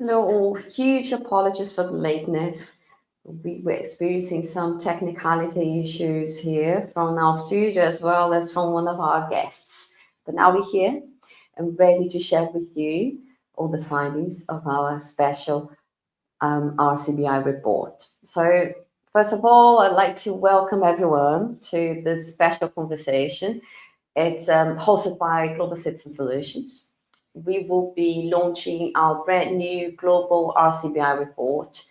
Hello, all. Huge apologies for the lateness. We were experiencing some technicality issues here from our studio as well as from one of our guests. But now we're here and ready to share with you all the findings of our special RCBI report. So, first of all, I'd like to welcome everyone to this special conversation. It's hosted by Global Citizen Solutions. We will be launching our brand new global RCBI report.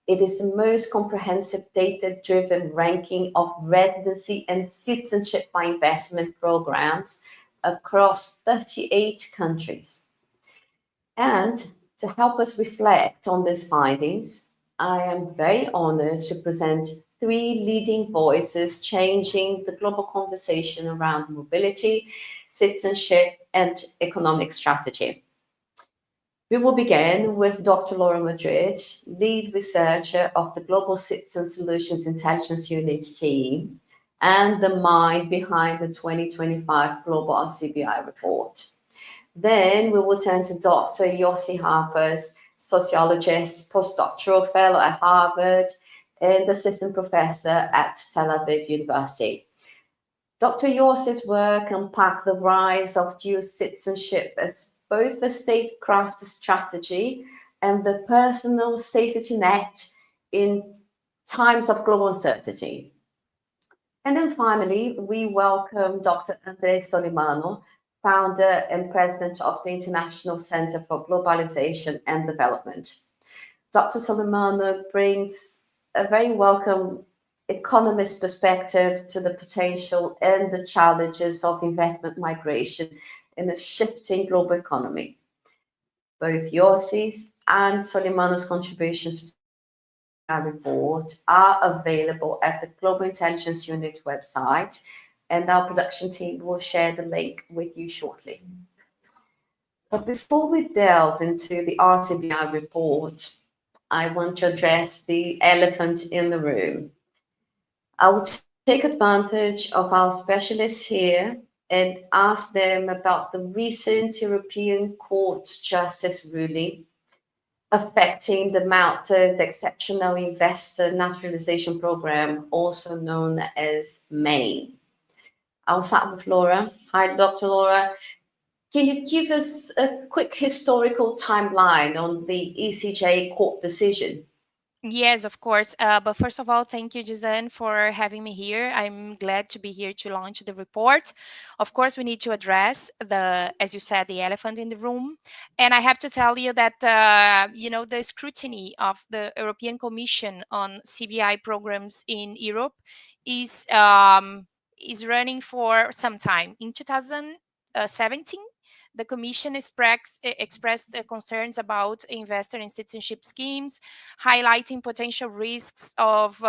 It is the most comprehensive data driven ranking of residency and citizenship by investment programs across 38 countries. And to help us reflect on these findings, I am very honored to present three leading voices changing the global conversation around mobility, citizenship, and economic strategy. We will begin with Dr. Laura Madrid, lead researcher of the Global Citizen Solutions Intelligence Unit team and the mind behind the 2025 Global RCBI report. Then we will turn to Dr. Yossi Harpaz, sociologist, postdoctoral fellow at Harvard, and assistant professor at Tel Aviv University. Dr. Yossi's work unpacked the rise of dual citizenship as both a statecraft strategy and the personal safety net in times of global uncertainty. And then finally, we welcome Dr. Andrés Solimano, founder and president of the International Center for Globalization and Development. Dr. Solimano brings a very welcome economist perspective to the potential and the challenges of investment migration in a shifting global economy. Both Yossi's and Solimano's contribution to our report are available at the Global Intelligence Unit website, and our production team will share the link with you shortly. But before we delve into the RCBI report, I want to address the elephant in the room. I will take advantage of our specialists here and ask them about the recent European Court justice ruling affecting the Malta's Exceptional Investor Naturalization Program, also known as MAIN. I'll start with Laura. Hi, Dr. Laura. Can you give us a quick historical timeline on the ECJ court decision? Yes, of course. But first of all, thank you, Giselle, for having me here. I'm glad to be here to launch the report. Of course, we need to address as you said, the elephant in the room. And I have to tell you that, the scrutiny of the European Commission on CBI programs in Europe is is running for some time. In 2017, the Commission expressed concerns about investor and citizenship schemes, highlighting potential risks of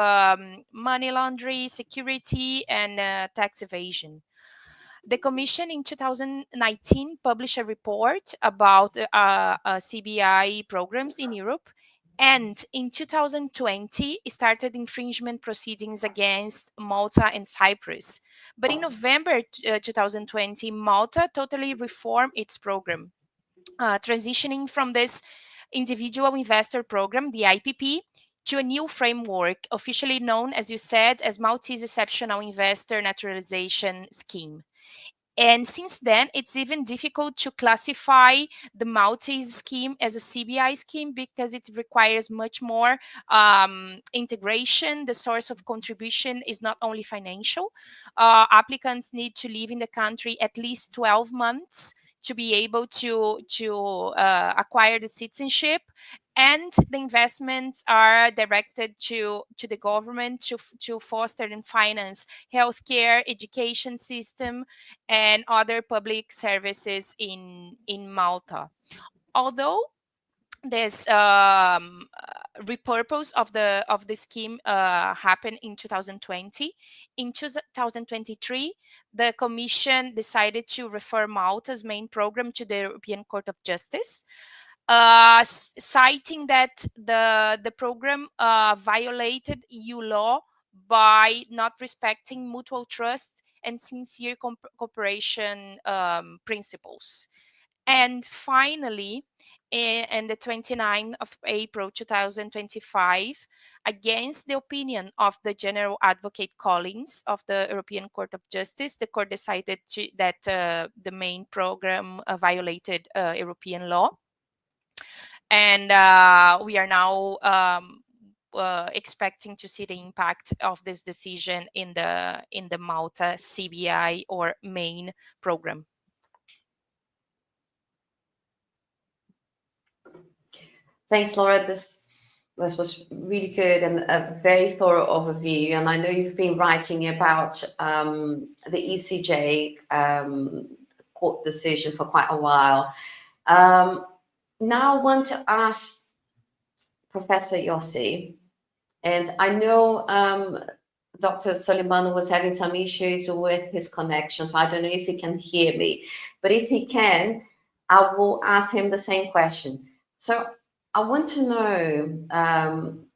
money laundering, security, and tax evasion. The Commission in 2019 published a report about CBI programs in Europe, and in 2020 started infringement proceedings against Malta and Cyprus. But in November 2020, Malta totally reformed its program, transitioning from this individual investor program, the IPP, to a new framework, officially known, as you said, as Maltese Exceptional Investor Naturalization Scheme. And since then, it's even difficult to classify the Maltese scheme as a CBI scheme because it requires much more integration. The source of contribution is not only financial. Applicants need to live in the country at least 12 months to be able to acquire the citizenship, and the investments are directed to the government to foster and finance healthcare, education system, and other public services in Malta. Although this repurpose of the scheme happened in 2020. In 2023, the Commission decided to refer Malta's main program to the European Court of Justice, citing that the program violated EU law by not respecting mutual trust and sincere cooperation principles. And finally, and the 29th of April 2025, against the opinion of the General Advocate Collins of the European Court of Justice, the court decided that the main program violated European law. And we are now expecting to see the impact of this decision in the Malta CBI or main program. Thanks, Laura. This was really good and a very thorough overview. And I know you've been writing about the ECJ court decision for quite a while. Now I want to ask Professor Yossi, and I know Dr. Solimano was having some issues with his connection, so I don't know if he can hear me. But if he can, I will ask him the same question. So I want to know,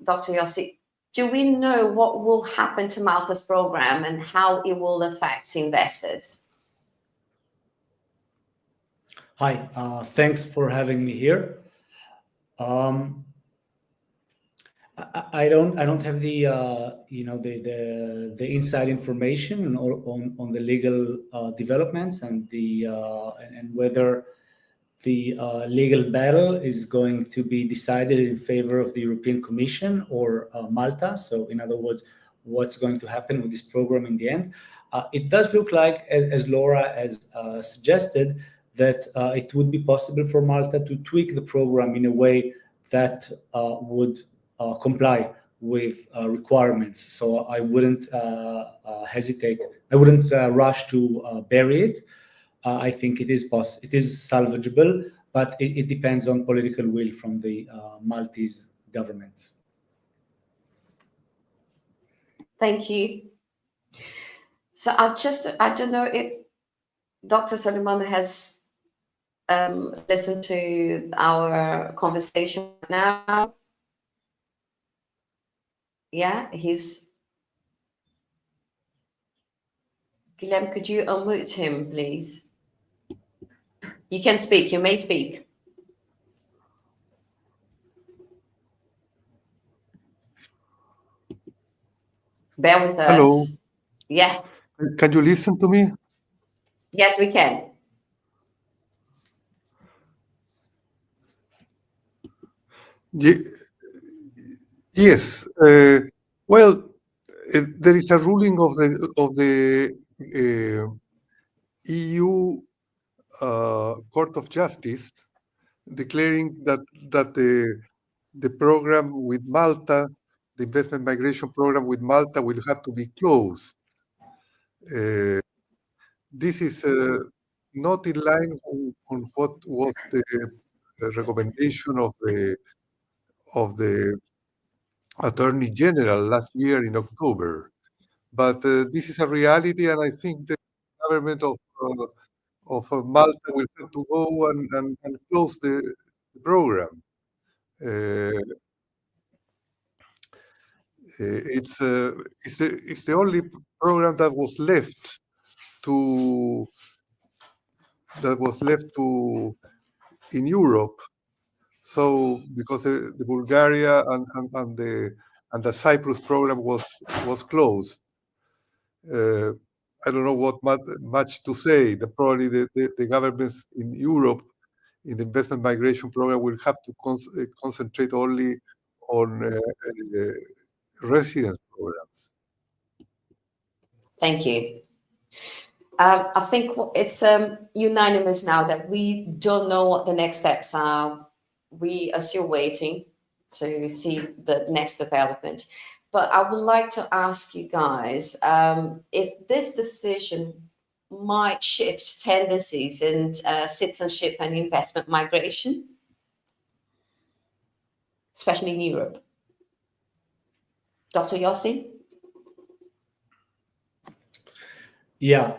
Dr. Yossi, do we know what will happen to Malta's program and how it will affect investors? Hi, thanks for having me here. I don't have the the inside information on the legal developments and and whether the legal battle is going to be decided in favor of the European Commission or Malta. So, in other words, what's going to happen with this program in the end? It does look like, as Laura has suggested, that it would be possible for Malta to tweak the program in a way that would comply with requirements. So I wouldn't hesitate. I wouldn't rush to bury it. I think it is salvageable, but it depends on political will from the Maltese government. Thank you. So I don't know if Dr. Solimano has listened to our conversation now. Yeah, Guilherme, could you unmute him, please? You can speak. You may speak. Bear with us. Hello. Yes. Can you listen to me? Yes, we can. Yes. Well, there is a ruling of the EU Court of Justice declaring that the program with Malta, the investment migration program with Malta, will have to be closed. This is not in line on what was the recommendation of the Attorney General last year in October. But this is a reality, and I think the government of Malta will have to go and close the program. It's the only program that was left in Europe. So because the Bulgaria and the Cyprus program was closed, I don't know what much to say. Probably the governments in Europe in the investment migration program will have to concentrate only on residence programs. Thank you. I think it's unanimous now that we don't know what the next steps are. We are still waiting to see the next development. But I would like to ask you guys if this decision might shift tendencies in citizenship and investment migration, especially in Europe. Dr. Yossi? Yeah,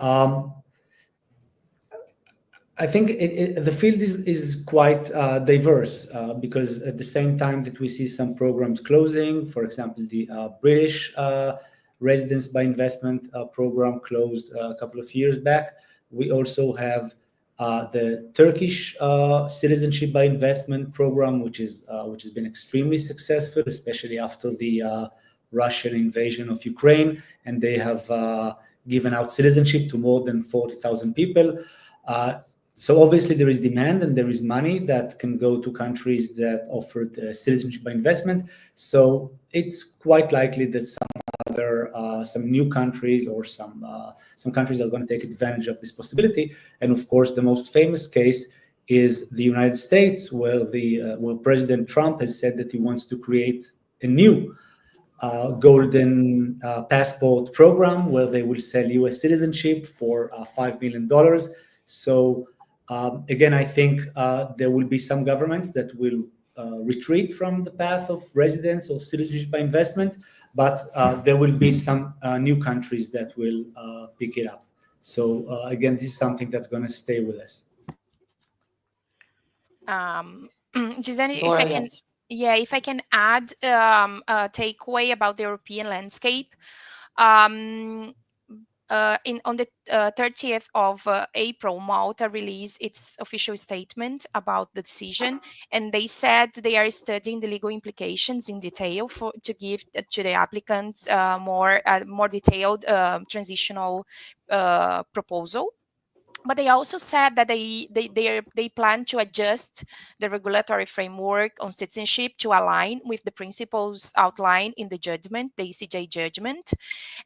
I think the field is quite diverse because at the same time that we see some programs closing, for example, the British residence by investment program closed a couple of years back. We also have the Turkish citizenship by investment program, which has been extremely successful, especially after the Russian invasion of Ukraine, and they have given out citizenship to more than 40,000 people. So obviously there is demand and there is money that can go to countries that offered citizenship by investment. So it's quite likely that some new countries or some countries are going to take advantage of this possibility. And of course, the most famous case is the United States, where where President Trump has said that he wants to create a new golden passport program where they will sell U.S. citizenship for $5 million. So again, I think there will be some governments that will retreat from the path of residence or citizenship by investment, but there will be some new countries that will pick it up. So again, this is something that's going to stay with us. Giselle, Laura, yes. if I can add a takeaway about the European landscape. On the 30th of April, Malta released its official statement about the decision, and they said they are studying the legal implications in detail to give to the applicants more detailed transitional proposal. But they also said that they plan to adjust the regulatory framework on citizenship to align with the principles outlined in the judgment, the ECJ judgment.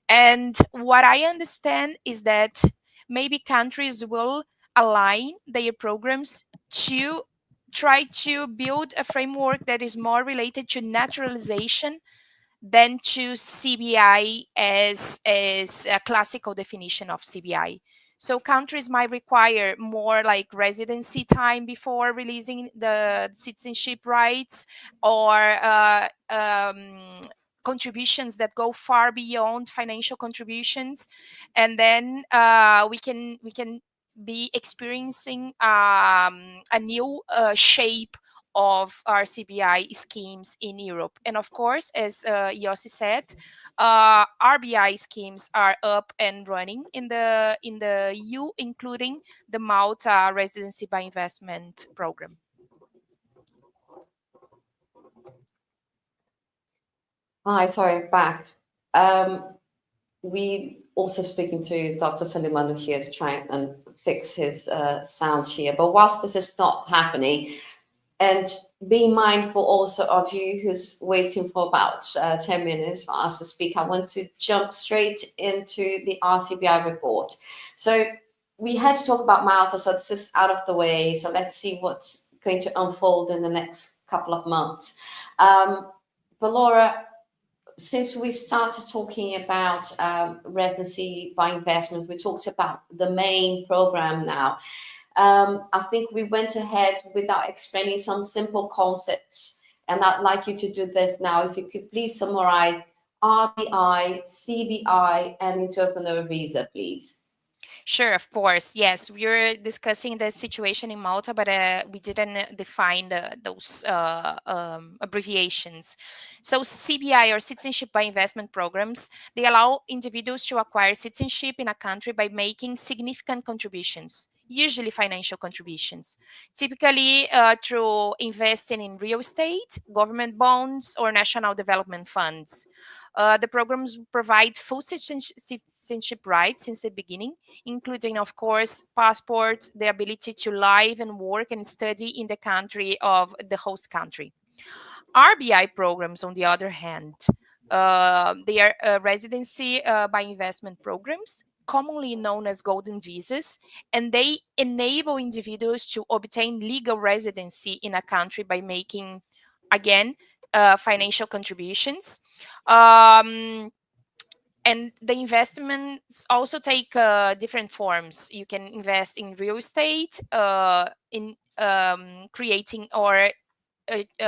And what I understand is that maybe countries will align their programs to try to build a framework that is more related to naturalization than to CBI as a classical definition of CBI. So countries might require more like residency time before releasing the citizenship rights, or contributions that go far beyond financial contributions, and then we can be experiencing a new shape of RCBI schemes in Europe. And of course, as Yossi said, RBI schemes are up and running in the EU, including the Malta Residency by Investment program. Hi, sorry, back. We also speaking to Dr. Solimano here to try and fix his sound here. But whilst this is not happening, and be mindful also of you who's waiting for about 10 minutes for us to speak, I want to jump straight into the RCBI report. So we had to talk about Malta, so this is out of the way. So let's see what's going to unfold in the next couple of months. But Laura, since we started talking about residency by investment, we talked about the main program now. I think we went ahead without explaining some simple concepts, and I'd like you to do this now. If you could please summarize RBI, CBI, and entrepreneur visa, please. Sure, of course. Yes, we were discussing the situation in Malta, but we didn't define those abbreviations. So CBI, or Citizenship by Investment programs, they allow individuals to acquire citizenship in a country by making significant contributions, usually financial contributions, typically through investing in real estate, government bonds, or national development funds. The programs provide full citizenship rights since the beginning, including, of course, passport, the ability to live and work and study in the country of the host country. RBI programs, on the other hand, they are residency by investment programs, commonly known as golden visas, and they enable individuals to obtain legal residency in a country by making, again, financial contributions. And the investments also take different forms. You can invest in real estate, in creating or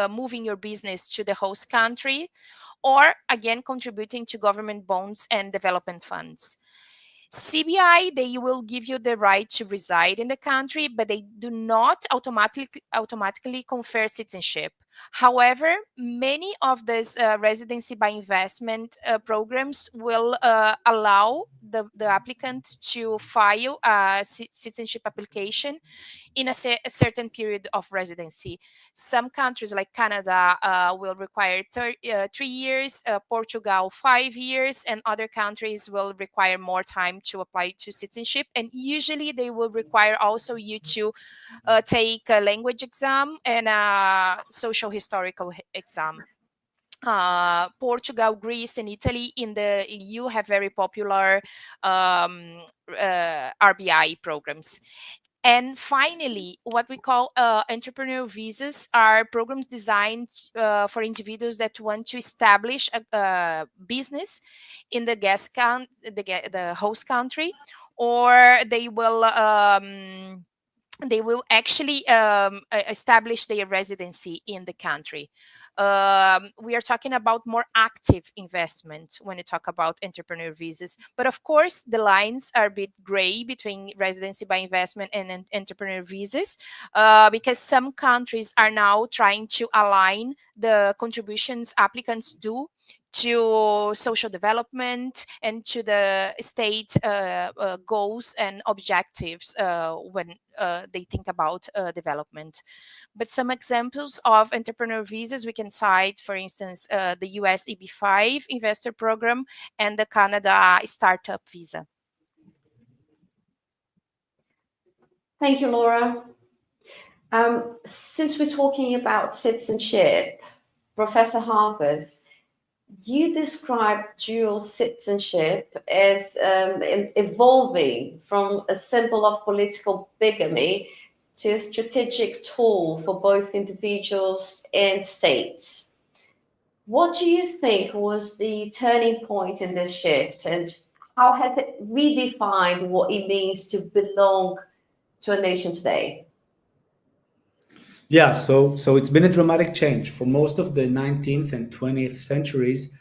moving your business to the host country, or again contributing to government bonds and development funds. CBI, they will give you the right to reside in the country, but they do not automatically confer citizenship. However, many of these residency by investment programs will allow the applicant to file a citizenship application in a certain period of residency. Some countries like Canada will require 3 years, Portugal 5 years, and other countries will require more time to apply to citizenship. And usually they will require also you to take a language exam and a social historical exam. Portugal, Greece, and Italy in the EU have very popular RBI programs. And finally, what we call entrepreneurial visas are programs designed for individuals that want to establish a business in the the host country, or they will actually establish their residency in the country. We are talking about more active investment when we talk about entrepreneur visas. But of course, the lines are a bit gray between residency by investment and entrepreneur visas, because some countries are now trying to align the contributions applicants do to social development and to the state goals and objectives when they think about development. But some examples of entrepreneur visas we can cite, for instance, the US EB5 investor program and the Canada startup visa. Thank you, Laura. Since we're talking about citizenship, Professor Harpaz, you describe dual citizenship as evolving from a symbol of political bigamy to a strategic tool for both individuals and states. What do you think was the turning point in this shift, and how has it redefined what it means to belong to a nation today? Yeah, so it's been a dramatic change. For most of the 19th and 20th centuries,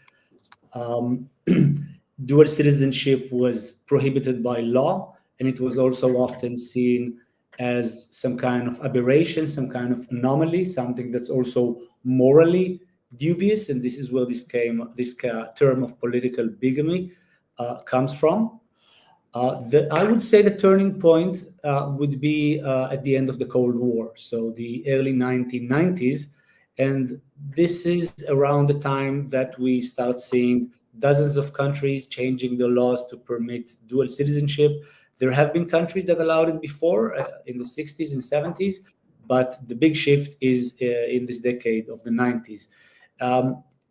dual citizenship was prohibited by law, and it was also often seen as some kind of aberration, some kind of anomaly, something that's also morally dubious. And this is where this term of political bigamy comes from. I would say the turning point would be at the end of the Cold War, so the early 1990s. And this is around the time that we start seeing dozens of countries changing their laws to permit dual citizenship. There have been countries that allowed it before in the 60s and 70s, but the big shift is in this decade of the 90s.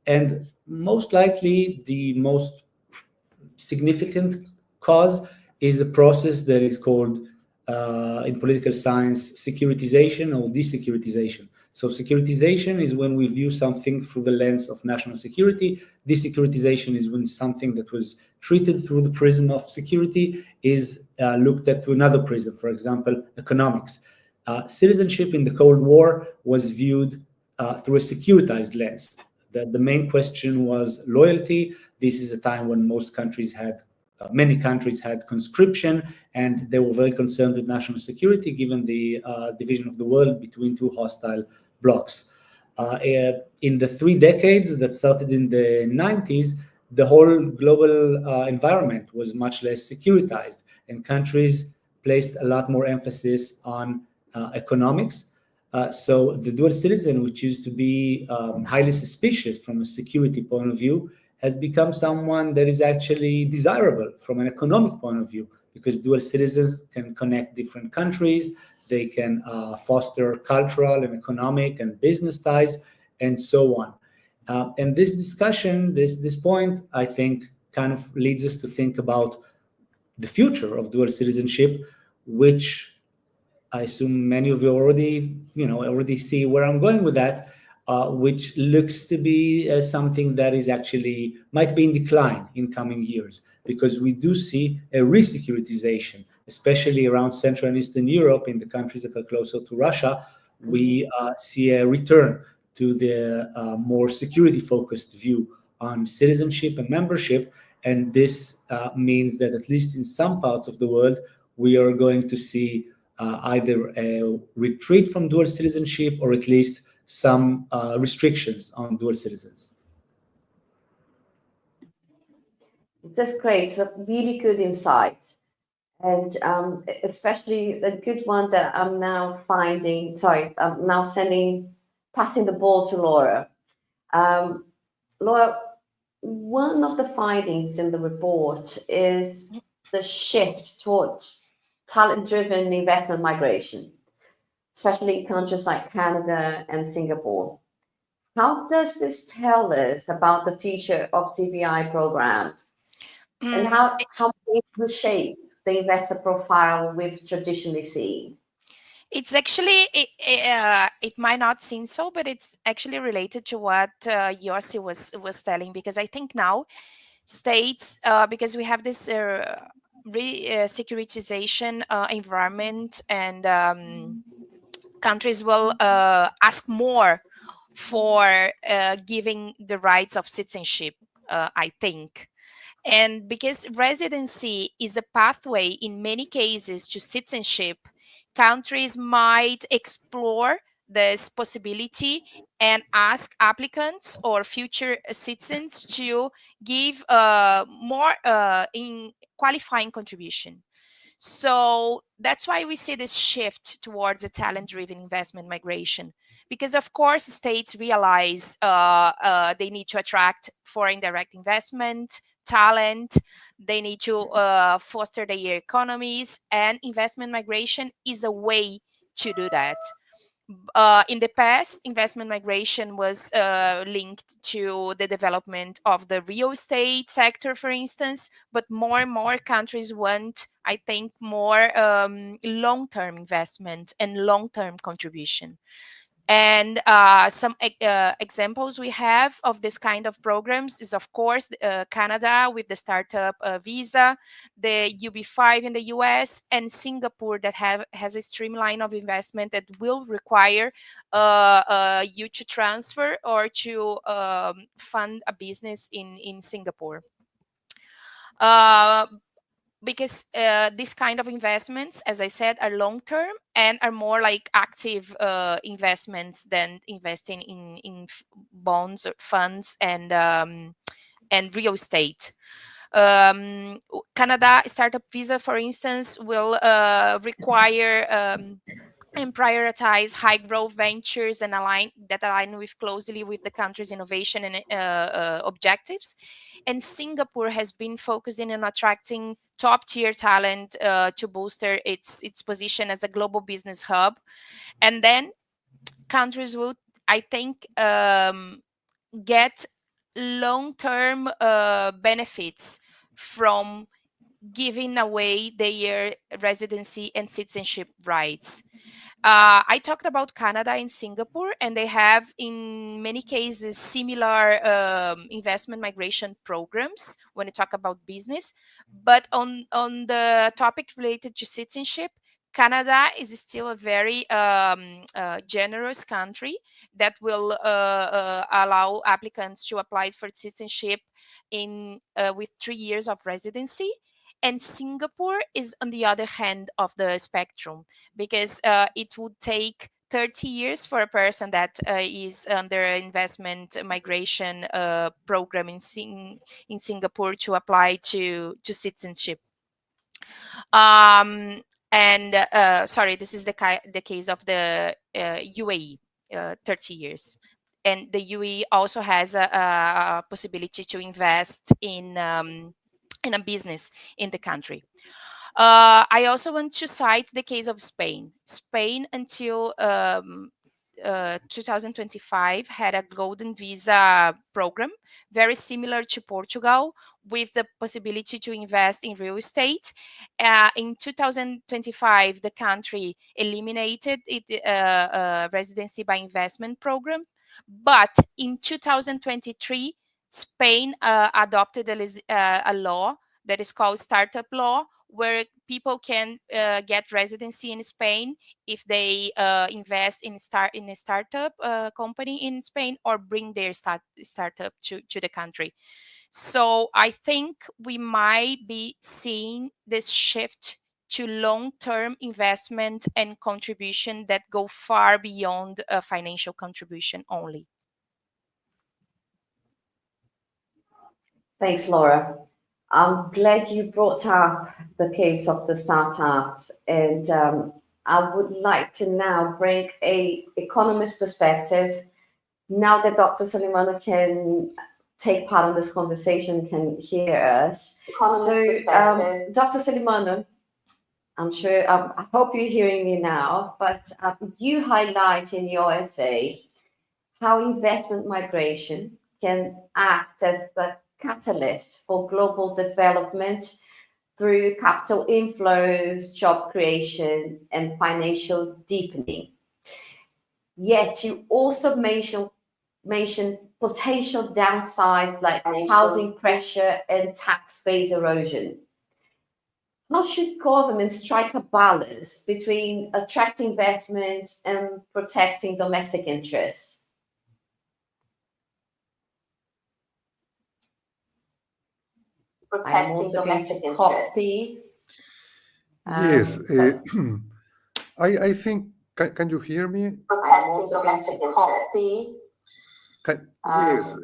And most likely the most significant cause is a process that is called, in political science, securitization or desecuritization. So securitization is when we view something through the lens of national security. Desecuritization is when something that was treated through the prism of security is looked at through another prism, for example, economics. Citizenship in the Cold War was viewed through a securitized lens. The main question was loyalty. This is a time when many countries had conscription, and they were very concerned with national security given the division of the world between two hostile blocs. In the 3 decades that started in the 90s, the whole global environment was much less securitized, and countries placed a lot more emphasis on economics. So the dual citizen, which used to be highly suspicious from a security point of view, has become someone that is actually desirable from an economic point of view, because dual citizens can connect different countries, they can foster cultural and economic and business ties, and so on. And this discussion, this point, I think, kind of leads us to think about the future of dual citizenship, which I assume many of you already see where I'm going with that, which looks to be something that is actually might be in decline in coming years, because we do see a re-securitization, especially around Central and Eastern Europe, in the countries that are closer to Russia. We see a return to the more security-focused view on citizenship and membership, and this means that at least in some parts of the world, we are going to see either a retreat from dual citizenship, or at least some restrictions on dual citizens. That's great. It's a really good insight. And especially the good one that I'm now finding, sorry, I'm now passing the ball to Laura. Laura, one of the findings in the report is the shift towards talent-driven investment migration, especially in countries like Canada and Singapore. How does this tell us about the future of CBI programs and how it will shape the investor profile we've traditionally seen? It's actually, it might not seem so, but it's actually related to what Yossi was telling, because I think now states, because we have this securitization environment, and countries will ask more for giving the rights of citizenship, I think. And because residency is a pathway in many cases to citizenship, countries might explore this possibility and ask applicants or future citizens to give more in qualifying contribution. So that's why we see this shift towards a talent-driven investment migration, because of course states realize they need to attract foreign direct investment, talent, they need to foster their economies, and investment migration is a way to do that. In the past, investment migration was linked to the development of the real estate sector, for instance, but more and more countries want, I think, more long-term investment and long-term contribution. And some examples we have of this kind of programs is, of course, Canada with the startup visa, the UB5 in the US, and Singapore that has a streamline of investment that will require you to transfer or to fund a business in Singapore. Because these kind of investments, as I said, are long-term and are more like active investments than investing in bonds or funds and real estate. Canada startup visa, for instance, will require and prioritize high growth ventures and align with closely with the country's innovation and objectives. And Singapore has been focusing on attracting top tier talent to bolster its position as a global business hub. And then countries will, I think, get long-term benefits from giving away their residency and citizenship rights. I talked about Canada and Singapore, and they have, in many cases, similar investment migration programs when you talk about business. But on the topic related to citizenship, Canada is still a very generous country that will allow applicants to apply for citizenship in with 3 years of residency. And Singapore is on the other hand of the spectrum, because it would take 30 years for a person that is under investment migration program in Singapore to apply to citizenship. Sorry, this is the case of the UAE, 30 years. And the UAE also has a possibility to invest in a business in the country. I also want to cite the case of Spain. Spain, until 2025, had a golden visa program, very similar to Portugal, with the possibility to invest in real estate. In 2025, the country eliminated residency by investment program. But in 2023, Spain adopted a law that is called startup law, where people can get residency in Spain if they invest in a startup company in Spain or bring their startup to the country. So I think we might be seeing this shift to long-term investment and contribution that go far beyond a financial contribution only. Thanks, Laura. I'm glad you brought up the case of the startups, and I would like to now bring a economist perspective. Now that Dr. Solimano can take part in this conversation, can hear us. Dr. Solimano, I'm sure, I hope you're hearing me now, but you highlight in your essay how investment migration can act as the catalyst for global development through capital inflows, job creation, and financial deepening. Yet you also mention potential downsides like housing pressure and tax base erosion. How should governments strike a balance between attracting investments and protecting domestic interests? Protecting domestic interests. Yes, I think. Can you hear me? Protecting domestic interests. Yes,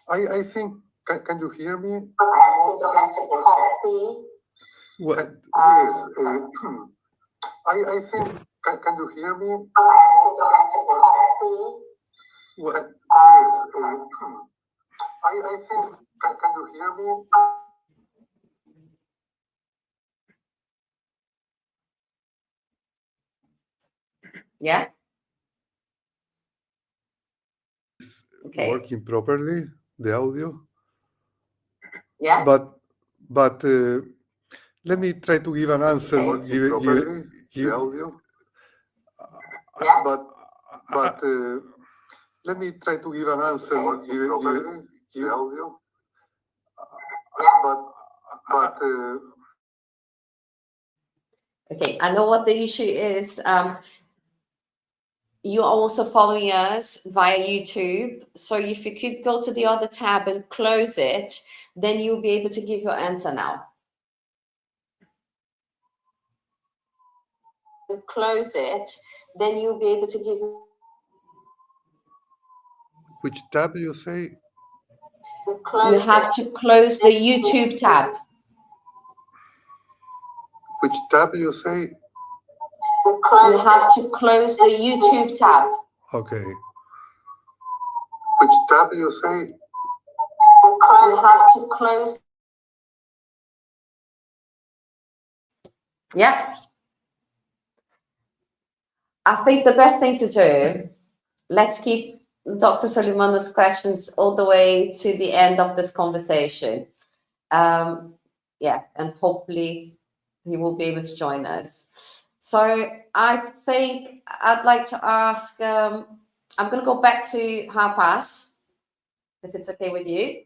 I think. Can you hear me? Protecting domestic interests. Well, yes, I think. Can you hear me? Protecting domestic interests. Well, yes, I think. Can you hear me? Yeah. Okay. Working properly, the audio. Yeah. But let me try to give an answer. The audio. Yeah. But let me try to give an answer. The audio. But Okay, I know what the issue is. You're also following us via YouTube. So if you could go to the other tab and close it, then you'll be able to give your answer now. And close it, then you'll be able to give. which tab you say? You have to close the YouTube tab. Which tab you say? You have to close the YouTube tab. Okay. Which tab you say? You have to close. Yeah. I think the best thing to do, let's keep Dr. Solimano's questions all the way to the end of this conversation. Yeah, and hopefully he will be able to join us. So I think I'd like to ask, I'm going to go back to Harpaz, if it's okay with you.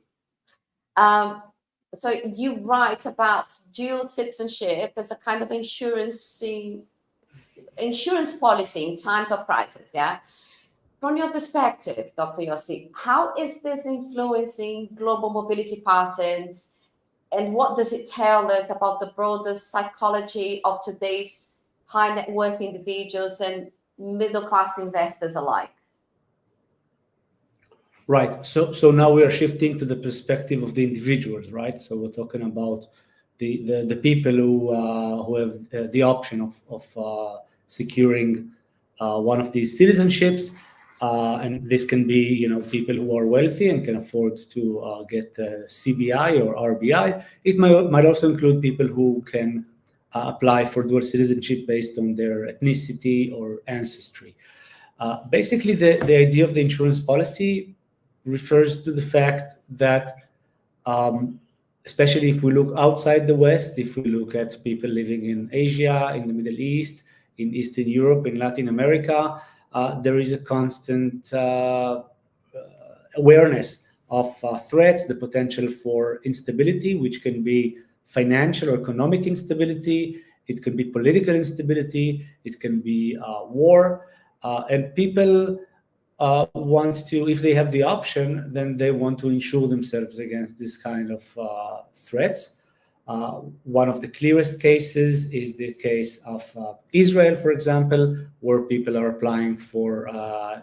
So you write about dual citizenship as a kind of insurance policy in times of crisis, yeah? From your perspective, Dr. Yossi, how is this influencing global mobility patterns, and what does it tell us about the broader psychology of today's high net worth individuals and middle-class investors alike? Right. So now we are shifting to the perspective of the individuals, right? So we're talking about the people who have the option of securing one of these citizenships, and this can be people who are wealthy and can afford to get CBI or RBI. It might also include people who can apply for dual citizenship based on their ethnicity or ancestry. Basically, the idea of the insurance policy refers to the fact that, especially if we look outside the West, if we look at people living in Asia, in the Middle East, in Eastern Europe, in Latin America, there is a constant awareness of threats, the potential for instability, which can be financial or economic instability, it can be political instability, it can be war, and people want to, if they have the option, then they want to insure themselves against this kind of threats. One of the clearest cases is the case of Israel, for example, where people are applying for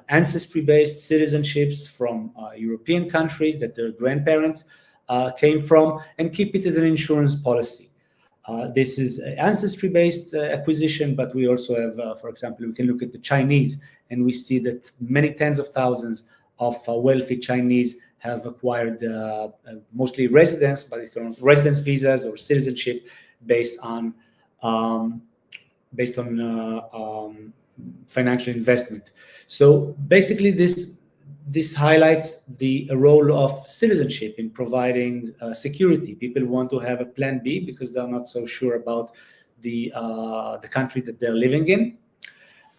ancestry-based citizenships from European countries that their grandparents came from, and keep it as an insurance policy. This is ancestry-based acquisition, but we also have, for example, we can look at the Chinese, and we see that many tens of thousands of wealthy Chinese have acquired mostly residence, but it's residence visas or citizenship based on financial investment. So basically, this highlights the role of citizenship in providing security. People want to have a plan B because they're not so sure about the country that they're living in.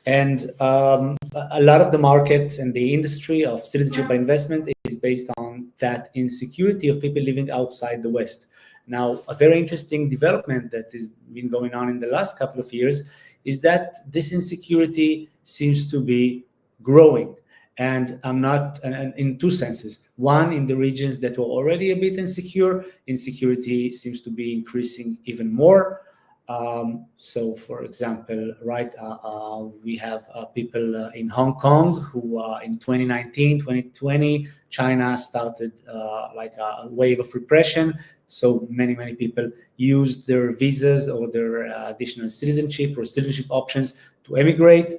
And a lot of the market and the industry of citizenship by investment is based on that insecurity of people living outside the West. Now, a very interesting development that has been going on in the last couple of years is that this insecurity seems to be growing. And in two senses. One, in the regions that were already a bit insecure, insecurity seems to be increasing even more. So, for example, right, we have people in Hong Kong who in 2019, 2020, China started like a wave of repression. So many people used their visas or their additional citizenship or citizenship options to emigrate.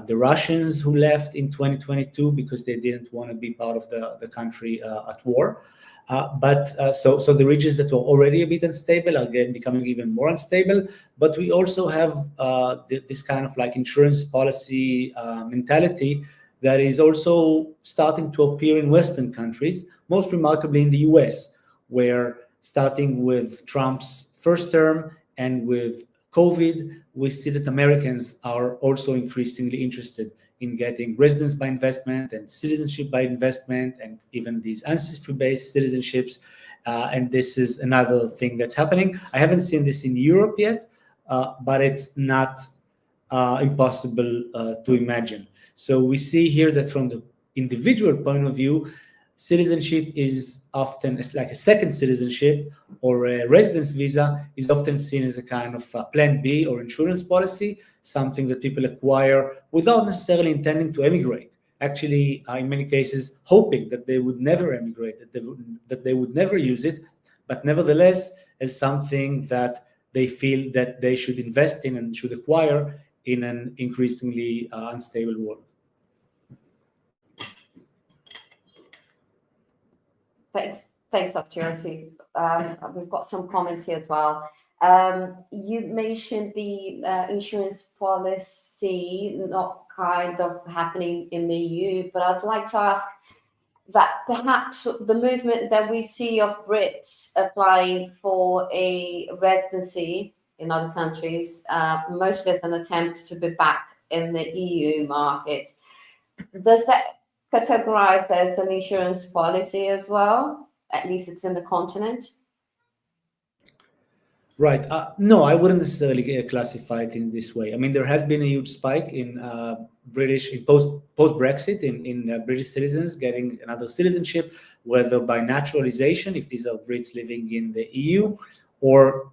The Russians who left in 2022 because they didn't want to be part of the country at war. So the regions that were already a bit unstable are again becoming even more unstable. But we also have this kind of like insurance policy mentality that is also starting to appear in Western countries, most remarkably in the US, where starting with Trump's first term and with COVID, we see that Americans are also increasingly interested in getting residence by investment and citizenship by investment and even these ancestry-based citizenships. And this is another thing that's happening. I haven't seen this in Europe yet, but it's not impossible to imagine. So we see here that from the individual point of view, citizenship is often like a second citizenship, or a residence visa is often seen as a kind of plan B or insurance policy, something that people acquire without necessarily intending to emigrate. Actually, in many cases, hoping that they would never emigrate, that they would never use it, but nevertheless, as something that they feel that they should invest in and should acquire in an increasingly unstable world. Thanks, Dr. Yossi. We've got some comments here as well. You mentioned the insurance policy not kind of happening in the EU, but I'd like to ask that perhaps the movement that we see of Brits applying for a residency in other countries, mostly as an attempt to be back in the EU market, does that categorize as an insurance policy as well? At least it's in the continent. Right. No, I wouldn't necessarily classify it in this way. I mean, there has been a huge spike in post-Brexit in British citizens getting another citizenship, whether by naturalization, if these are Brits living in the EU, or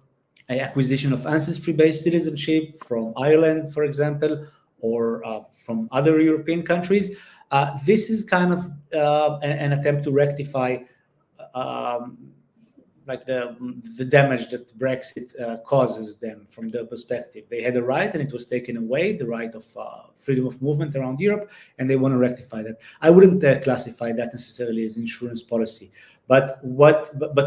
an acquisition of ancestry-based citizenship from Ireland, for example, or from other European countries. This is kind of an attempt to rectify like the damage that Brexit causes them from their perspective. They had a right and it was taken away, the right of freedom of movement around Europe, and they want to rectify that. I wouldn't classify that necessarily as insurance policy. But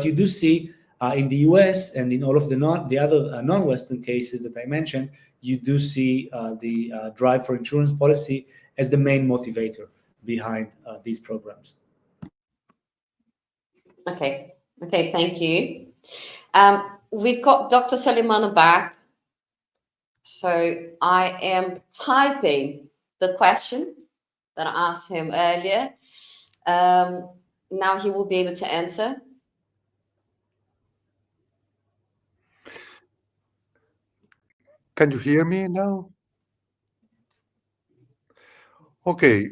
you do see in the US and in all of the other non-Western cases that I mentioned, you do see the drive for insurance policy as the main motivator behind these programs. Okay, thank you. We've got Dr. Solimano back. So I am typing the question that I asked him earlier. Now he will be able to answer. Can you hear me now? Okay.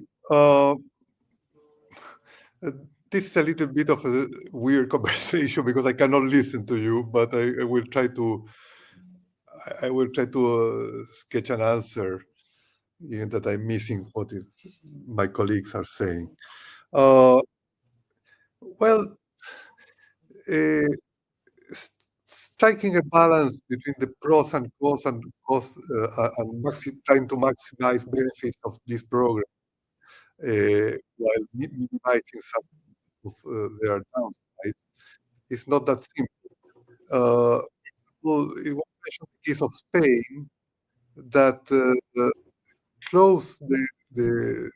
this is a little bit of a weird conversation because I cannot listen to you, but I will try to sketch an answer, even that I'm missing what my colleagues are saying. Well, striking a balance between the pros and cons and trying to maximize benefits of this program while minimizing some of their downsides is not that simple. Well, it was mentioned in the case of Spain that closed the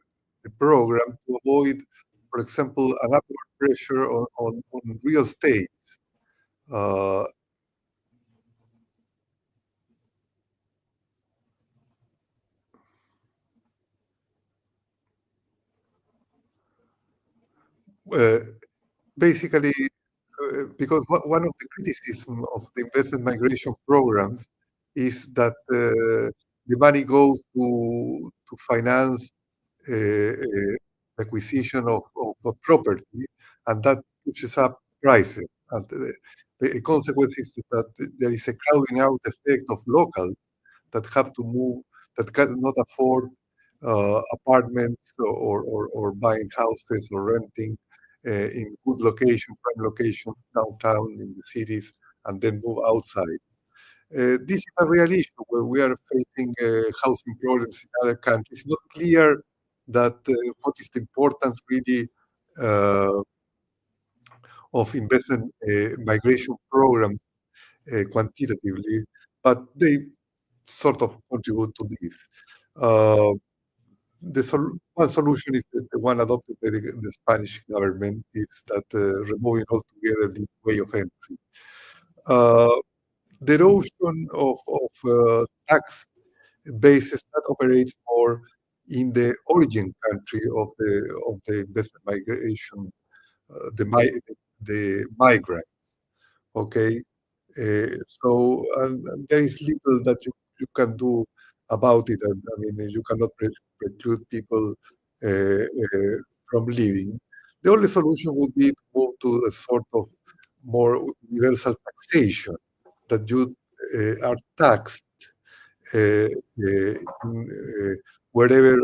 program to avoid, for example, an upward pressure on real estate. Uh, Basically, because one of the criticism of the investment migration programs is that the money goes to finance acquisition of property, and that pushes up prices. And the consequence is that there is a crowding out effect of locals that have to move, that cannot afford apartments or buying houses or renting in good location, prime location, downtown in the cities, and then move outside. This is a real issue where we are facing housing problems in other countries. It's not clear that what is the importance really of investment migration programs quantitatively, but they sort of contribute to this. One solution is the one adopted by the Spanish government is that removing altogether this way of entry. The erosion of tax bases that operates more in the origin country of the investment migration, the migrant. Okay, so there is little that you can do about it. And I mean, you cannot preclude people from leaving. The only solution would be to move to a sort of more universal taxation, that you are taxed in wherever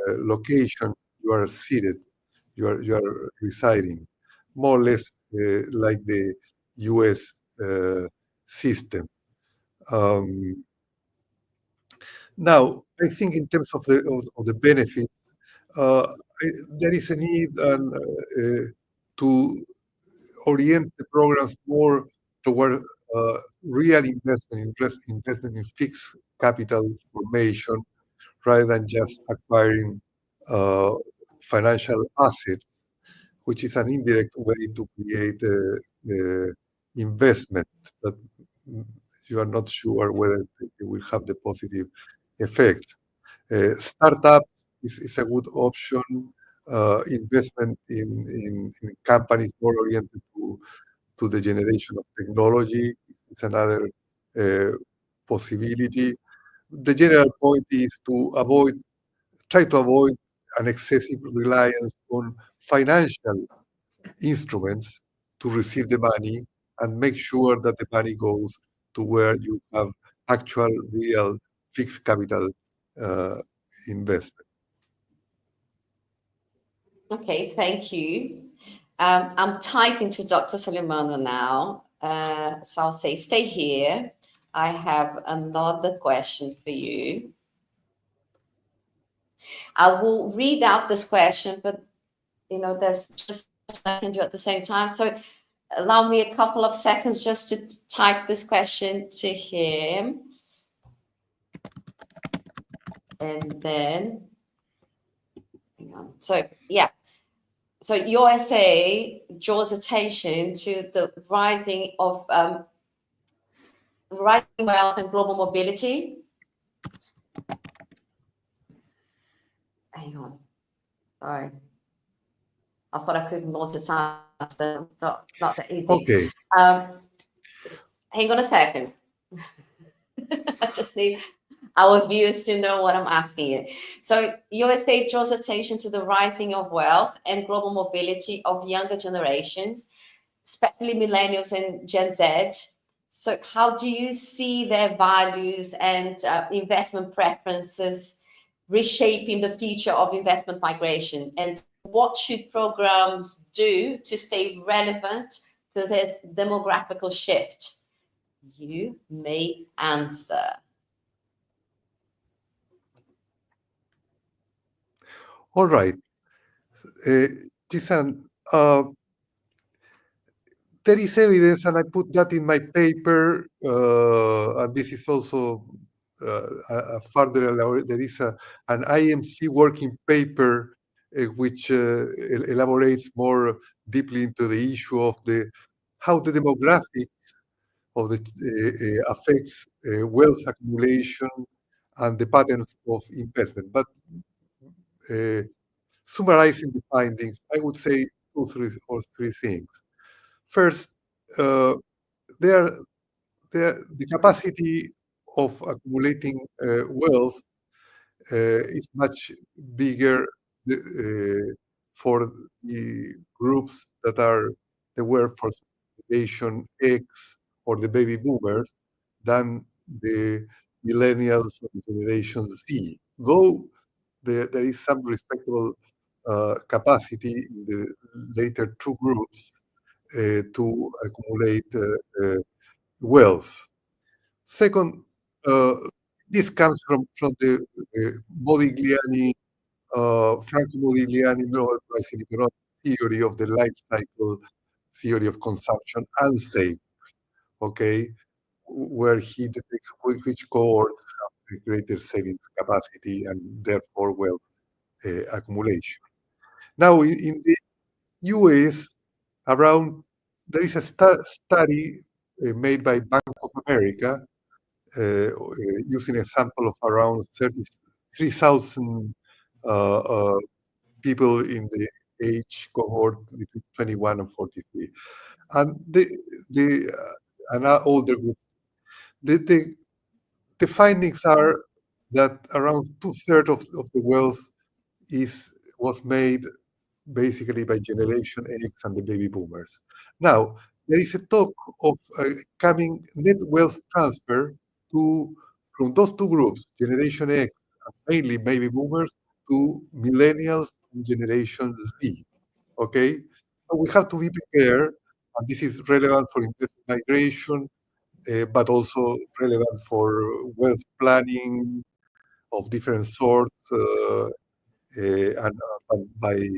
location you are seated, you are residing, more or less like the U.S. System. Now, I think in terms of the benefits, there is a need to orient the programs more toward real investment in fixed capital formation rather than just acquiring financial assets, which is an indirect way to create investment that you are not sure whether it will have the positive effect. Startups is a good option. Investment in companies more oriented to the generation of technology is another possibility. The general point is to try to avoid an excessive reliance on financial instruments to receive the money and make sure that the money goes to where you have actual, real, fixed capital investment. Okay, thank you. I'm typing to Dr. Solimano now. So I'll say, stay here. I have another question for you. I will read out this question, but there's just I can do at the same time. So allow me a couple of seconds just to type this question to him. And then, hang on. So, yeah. So your essay draws attention to the rising wealth and global mobility. Hang on. Sorry. I thought I could multitask. So it's not that easy. Okay. Hang on a second. I just need. our viewers to know what I'm asking you. So your state draws attention to the rising of wealth and global mobility of younger generations, especially millennials and Gen Z. So how do you see their values and investment preferences reshaping the future of investment migration? And what should programs do to stay relevant to this demographical shift? You may answer. All right. Jisan, there is evidence, and I put that in my paper, and this is also a further elaborate. There is an IMC working paper which elaborates more deeply into the issue of how the demographics of the affects wealth accumulation and the patterns of investment. But summarizing the findings, I would say three things. First, uh, there, the capacity of accumulating wealth is much bigger for the groups that are the workforce generation X or the baby boomers than the millennials and generation Z. Though there is some respectable capacity in the later two groups to accumulate wealth. Second, this comes from the Modigliani, Franco Modigliani Nobel Prize in Economics theory of the life cycle theory of consumption and saving, okay, where he detects which cohorts have a greater savings capacity and therefore wealth accumulation. Now, in the US, there is a study made by Bank of America using a sample of around 33,000 people in the age cohort between 21 and 43, and an older group. The findings are that around 2/3 of the wealth was made basically by Generation X and the baby boomers. Now, there is a talk of coming net wealth transfer from those two groups, Generation X and mainly baby boomers, to millennials and Generation Z. Okay? So we have to be prepared, and this is relevant for investment migration, but also relevant for wealth planning of different sorts and by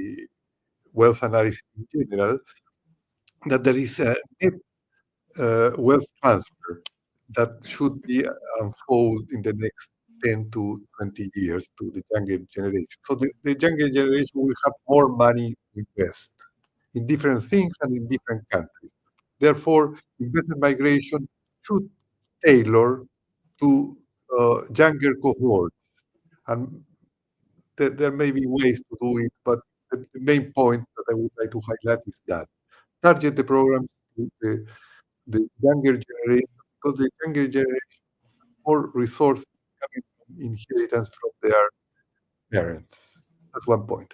wealth analysis in general, that there is a net wealth transfer that should be unfold in the next 10 to 20 years to the younger generation. So the younger generation will have more money to invest in different things and in different countries. Therefore, investment migration should tailor to younger cohorts. And there may be ways to do it, but the main point that I would like to highlight is that target the programs to the younger generation, because the younger generation has more resources coming from inheritance from their parents. That's one point.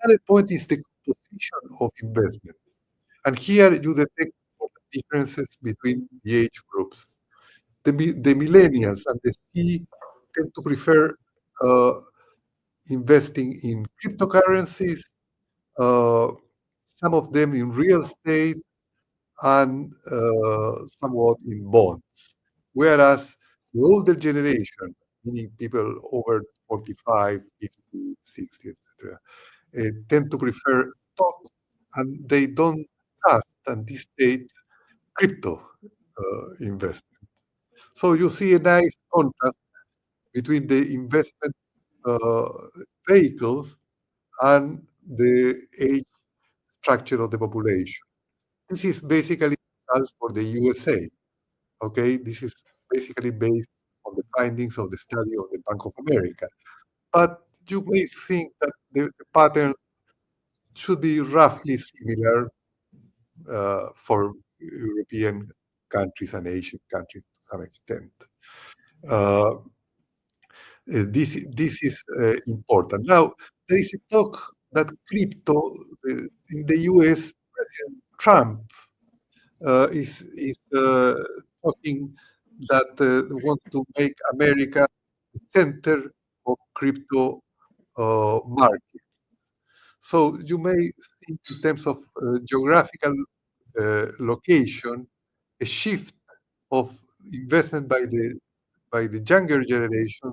Another point is the composition of investment. And here you detect differences between the age groups. The millennials and the C tend to prefer uh, investing in cryptocurrencies, uh, some of them in real estate, and somewhat in bonds. Whereas the older generation, meaning people over 45, 50, 60, etc., tend to prefer stocks and they don't trust and anticipate crypto investment. So you see a nice contrast between the investment uh, vehicles and the age structure of the population. This is basically results for the USA. Okay, this is basically based on the findings of the study of the Bank of America. But you may think that the pattern should be roughly similar for European countries and Asian countries to some extent. Uh, This is important. Now, there is a talk that crypto in the US, President Trump is talking that wants to make America the center of crypto market. So you may think in terms of geographical location, a shift of investment by the younger generation,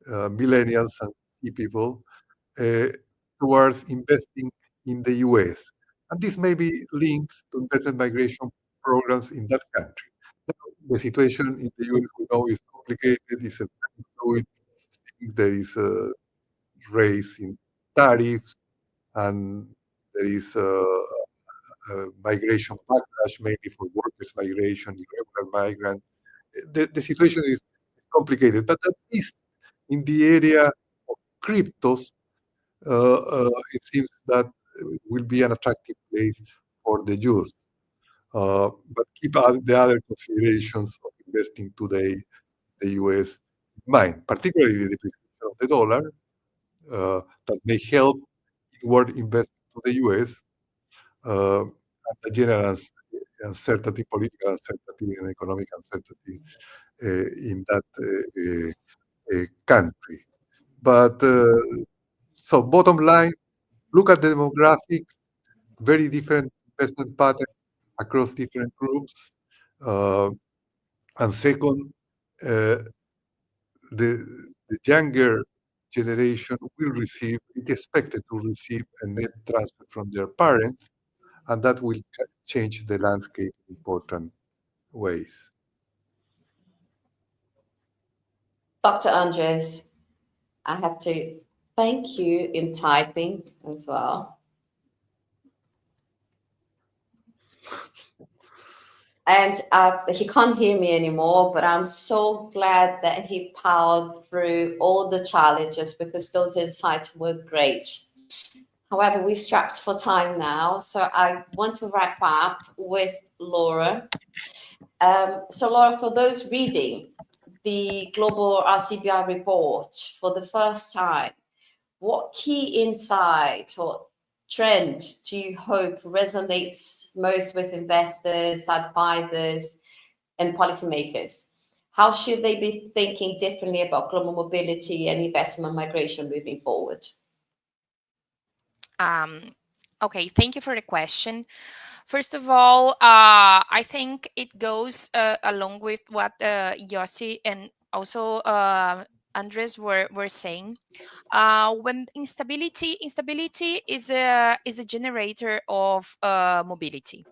millennials and key people, uh, towards investing in the US. And this may be linked to investment migration programs in that country. The situation in the US we know is complicated, it's a fluid thing. There is a raise in tariffs, and there is a migration backlash, mainly for workers' migration, irregular migrants. The situation is complicated, but at least in the area of cryptos, it seems that it will be an attractive place for the youth. But keep the other considerations of investing today in the US in mind, particularly the depreciation of the dollar, that may help inward investment to the US, and the general uncertainty, political uncertainty, and economic uncertainty in that country. But so bottom line, look at the demographics, very different investment patterns across different groups. And second, the younger generation will receive, is expected to receive a net transfer from their parents, and that will change the landscape in important ways. Dr. Andres, I have to thank you in typing as well. And he can't hear me anymore, but I'm so glad that he powered through all the challenges because those insights were great. However, we're strapped for time now, so I want to wrap up with Laura. So Laura, for those reading the global RCBI report for the first time, what key insight or trend do you hope resonates most with investors, advisors, and policymakers? How should they be thinking differently about global mobility and investment migration moving forward? Okay, thank you for the question. First of all, I think it goes along with what Yossi and also Andres were saying. When instability is a generator of mobility.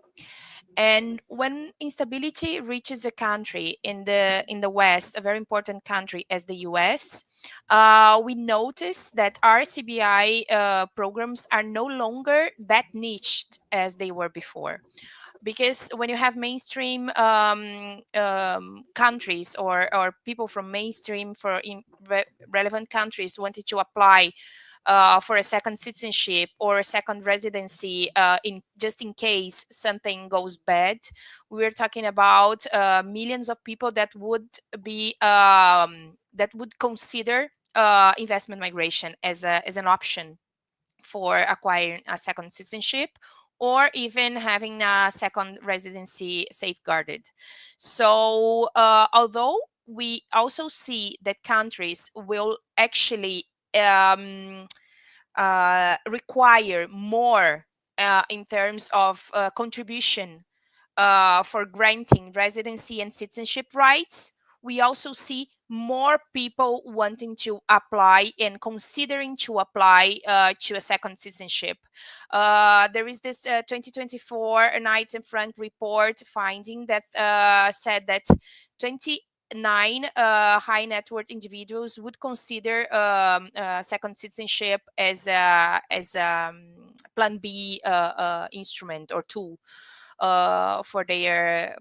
And when instability reaches a country in the West, a very important country as the US, we notice that RCBI programs are no longer that niched as they were before. Because when you have mainstream countries or people from mainstream for relevant countries wanted to apply for a second citizenship or a second residency just in case something goes bad, we're talking about millions of people that would be that would consider investment migration as an option for acquiring a second citizenship or even having a second residency safeguarded. So although we also see that countries will actually require more in terms of contribution for granting residency and citizenship rights, we also see more people wanting to apply and considering to apply to a second citizenship. There is this 2024 Knight and Frank report finding that said that 29 high net worth individuals would consider second citizenship as Plan B instrument or tool for their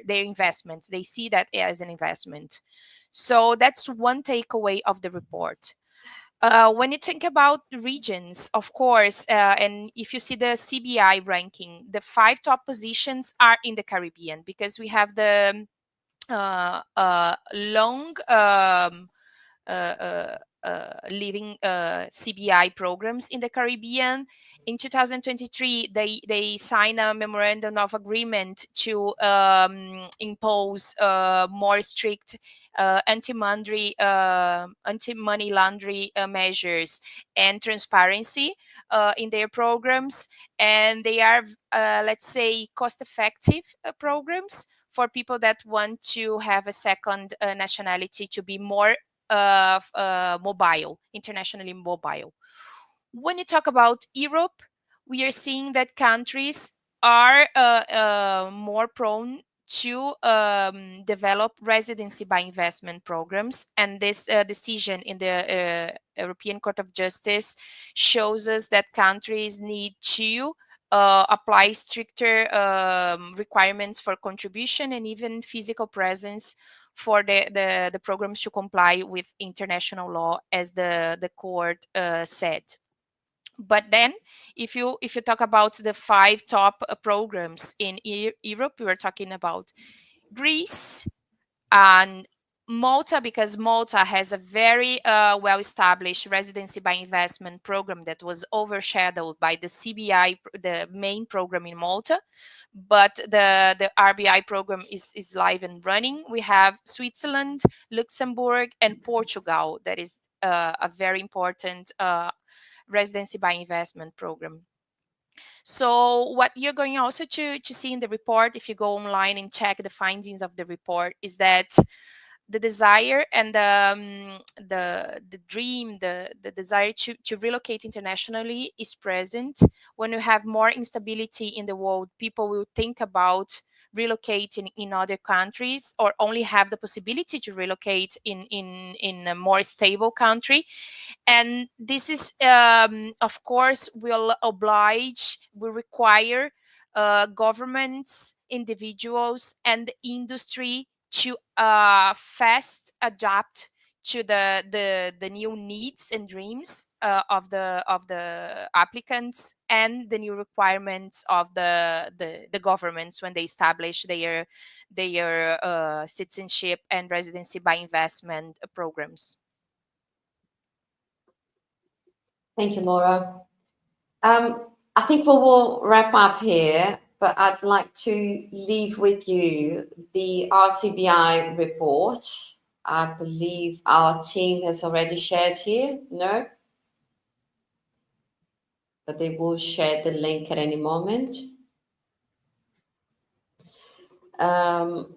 investments. They see that as an investment. So that's one takeaway of the report. When you think about regions, of course, and if you see the CBI ranking, the 5 top positions are in the Caribbean because we have the long living CBI programs in the Caribbean. In 2023, they signed a memorandum of agreement to impose more strict anti-money laundering measures and transparency in their programs. And they are, let's say, cost-effective programs for people that want to have a second nationality to be more mobile, internationally mobile. When you talk about Europe, we are seeing that countries are more prone to develop residency by investment programs. And this decision in the European Court of Justice shows us that countries need to apply stricter requirements for contribution and even physical presence for the programs to comply with international law, as the court said. But then, if you talk about the 5 top programs in Europe, we were talking about Greece and Malta, because Malta has a very well-established residency by investment program that was overshadowed by the CBI, the main program in Malta. But the RBI program is live and running. We have Switzerland, Luxembourg, and Portugal. That is a very important residency by investment program. So what you're going also to see in the report, if you go online and check the findings of the report, is that the desire and the dream, the desire to relocate internationally is present. When you have more instability in the world, people will think about relocating in other countries, or only have the possibility to relocate in a more stable country. And this is, of course, will require governments, individuals, and the industry to fast adapt to the new needs and dreams of the applicants, and the new requirements of the governments when they establish their citizenship and residency by investment programs. Thank you, Laura. I think we will wrap up here, but I'd like to leave with you the RCBI report. I believe our team has already shared here, no? But they will share the link at any moment. And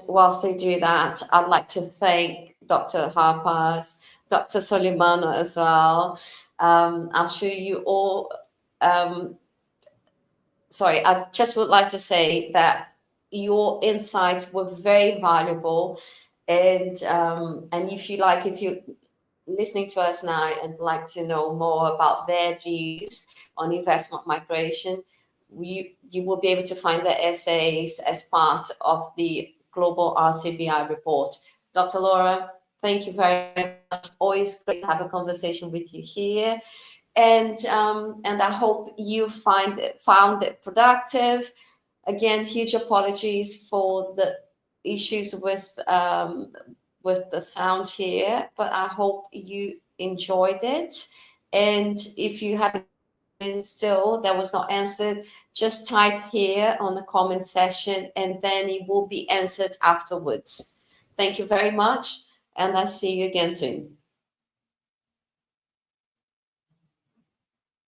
whilst they do that, I'd like to thank Dr. Harpaz, Dr. Solimano as well. I'm sure you all, I just would like to say that your insights were very valuable. And if you're listening to us now and like to know more about their views on investment migration, you will be able to find the essays as part of the global RCBI report. Dr. Laura, thank you very much. Always great to have a conversation with you here. And I hope you found it productive. Again, huge apologies for the issues with the sound here, but I hope you enjoyed it. And if you have still that was not answered, just type here on the comment section, and then it will be answered afterwards. Thank you very much, and I'll see you again soon.